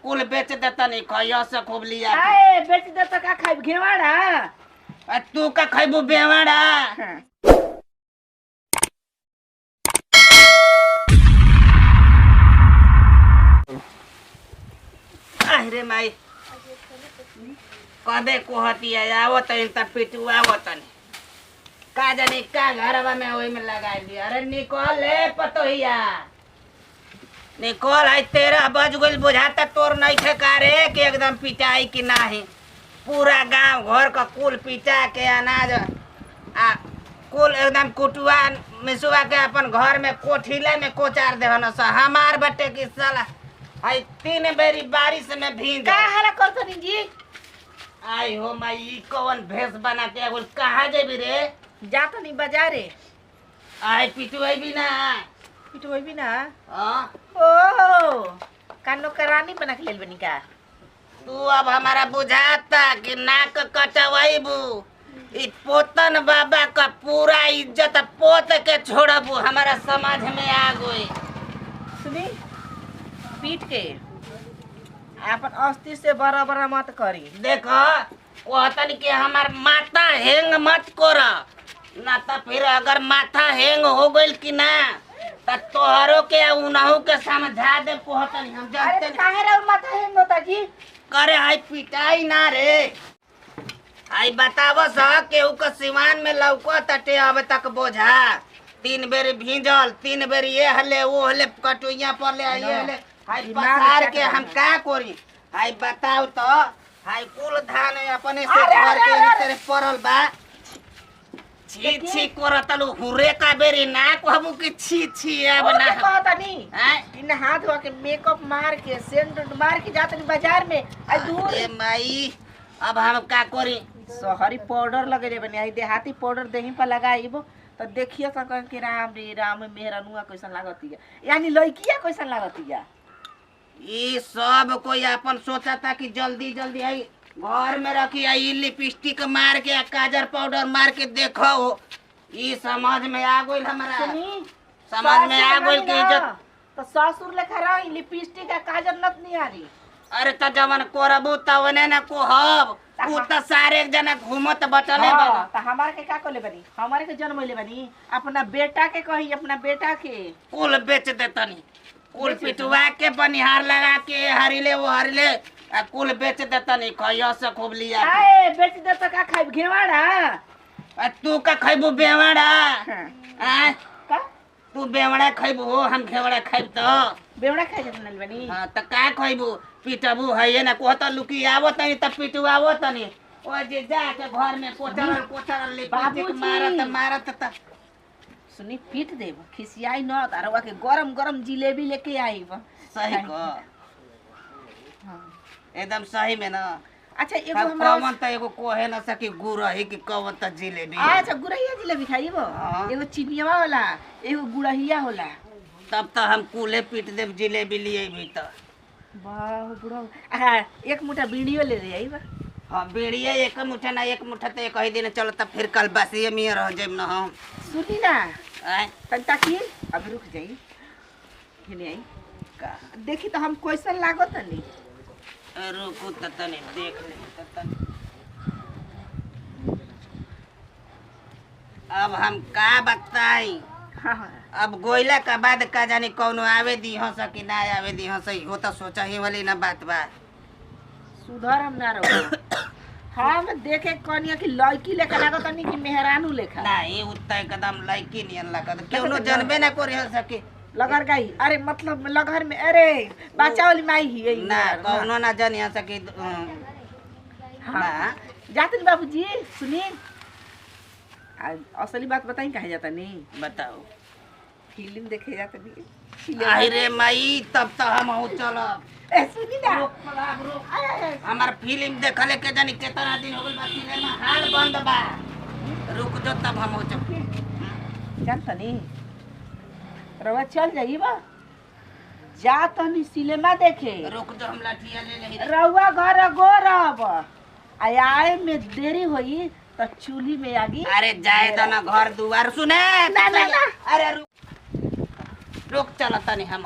कुल बेच देता नहीं खइयो से खूब लिया अरे बेच दे तो का खाई घेवाड़ा तू का खइबू बेवाड़ा अरे माई कदे कोहती है आवत त पिटू आवत नहीं का जानी का घरवा में ओई में लगा दिया। अरे निकल ले पतोहिया निकल। है 13 बज गइल बुझाता तोर नहीं ठेका रे कि एकदम पिटाई की नाही। पूरा गांव घर का कुल पिटा के अनाज आ कुल एकदम कुटुआ मिसुआ के अपन घर में कोठिले में कोचार देहन सा। हमार बटे की साला है 3 बेरी बारिश में भींग का हाला करतनी जी। आई हो माई ई कौन भेष बना के बोल कहाँ जेबी रे। जात नहीं बाजारे आई पिटुई भी ना पिटोई भी ना। हां ओ कानो करानी बना के लेल बनी का। तू अब हमारा बुझाता कि नाक कटवाईबू ई पोतन बाबा का पूरा इज्जत पोत के छोड़बू। हमारा समझ में आ गई। सुनी पीट के अपन अस्ति से बड़ा बड़ा मत करी। देखो कहतन कि हमार माथा हैंग मत कर ना तो फिर अगर माथा हैंग हो गइल कि ना त तोहरो के उनहु के समझा दे। कहतन हम जानते अरे काहे रे माथा हैंग होता जी। करे हाई पिटाई ना रे। आई बताव सा केहू के सिवान में लौको तटे अब तक बोझा 3 बेर भींजल 3 बेर ये हले वो हले कटुइया पर ले ये हले हाई पसार के हम का करी। हाई बताओ तो हाई कुल धान अपने से घर के भीतर पड़ल बा। छी छी करतलु हुरे का बेरी ना कहबू कि छी छी अब ना कहता नहीं हैं इन हाथ धो के मेकअप मार के सेंट मार के जात नहीं बाजार में आई दूर। ए माई अब हम का करी। शहरी पाउडर लगे बनी आई देहाती पाउडर देही पर लगाइबो तो देखिए सक कि राम रे राम मेहरनुआ कैसन लागतिया यानी लड़किया कैसन लागतिया। ये सब कोई अपन सोचता कि जल्दी जल्दी आई घर में रखी आई लिपस्टिक मार के काजल पाउडर मार के देखो ये समझ में आ गई। हमारा समझ में आ गई कि इज्जत तो ससुर लेखा रही लिपस्टिक का काजल नत नहीं आ रही। अरे त जवन करबू तवने न कोहब उ त सारे जना घूमत बचले बा। त हमार के का कोले बनी हमारे के जन्म ले बनी अपना बेटा के कही अपना बेटा के कुल बेच देतनी कुल पिटवा के बनिहार लगा के हरिले वो हरिले आ कुल बेच देतनी खइयो से खूब लिया। अरे बेच दे तो का खाई घेवाड़ा तू का खइबू बेवाड़ा आ का तू बेवड़ा खइबू हम घेवड़ा खइब तो बेवड़ा खाई जतन बनी। हां त का खइबू पिटबू है ना कहत लुकी आवत नहीं त पिटवावत नहीं ओ जे जाके घर में कोचरल लिपस्टिक मारत मारत त सुनी पीट देब खिसियाई न तारवा के गरम गरम जिलेबी लेके आईब। सही को एकदम सही में ना। अच्छा एगो हमरा कवन त एगो कोहे न सकी गुरही कि कवन त जिलेबी। अच्छा गुड़हिया जिलेबी खाइबो एगो चिनियावा वाला एगो गुड़हिया होला तब त हम कुले पीट देब जिलेबी लिए भी त। वाह बुढ़ा हां एक मुठा बीड़ियो ले ले आईबा। हां बीड़िया एक मुठा ना एक मुठा त एक ही दिन चलता फिर कल बासी में रह जेब न हम। सुनी ना आय तंता की अब रुक जाई हेने आई का देखी तो हम कैसन लागत नहीं। रुकू त तनी देख ले त तनी। अब हम का बताई। हां हां अब गोइला का बाद का जानी कौनो आवे दी हो सकी ना आवे दी हो सही हो त सोचा ही वाली ना बात बा। सुधर हम ना रहो हम देखे कनिया की लड़की लेकर लागत नहीं कि मेहरानू लेखा नहीं उतना एकदम लड़की नियन लागत केनो जनबे ना करे हो सके लगन गई। अरे मतलब लगन में अरे बच्चा वाली माई ही है ना कौनो ना जानी हो सके ना जाते नहीं बाबूजी सुनी असली बात बताई कहे जाता नहीं बताओ फिल्म देखे जाता नहीं। आई रे माई तब तो हम हो चलब। ए सुनी ना हमार फिल्म देखले के जानी कितना दिन हो गइल बा सिनेमा हाल बंद बा। रुक जो तब हम हो चल जानता नहीं रवा चल जाइबा जा तनी सिनेमा देखे। रुक जो हम लाठिया ले ले रवा घर गोरब आए में देरी होई तो चूल्ही में आगी। अरे जाए तो ना घर दुआर सुने ना ना ना अरे रुक चल तनी हम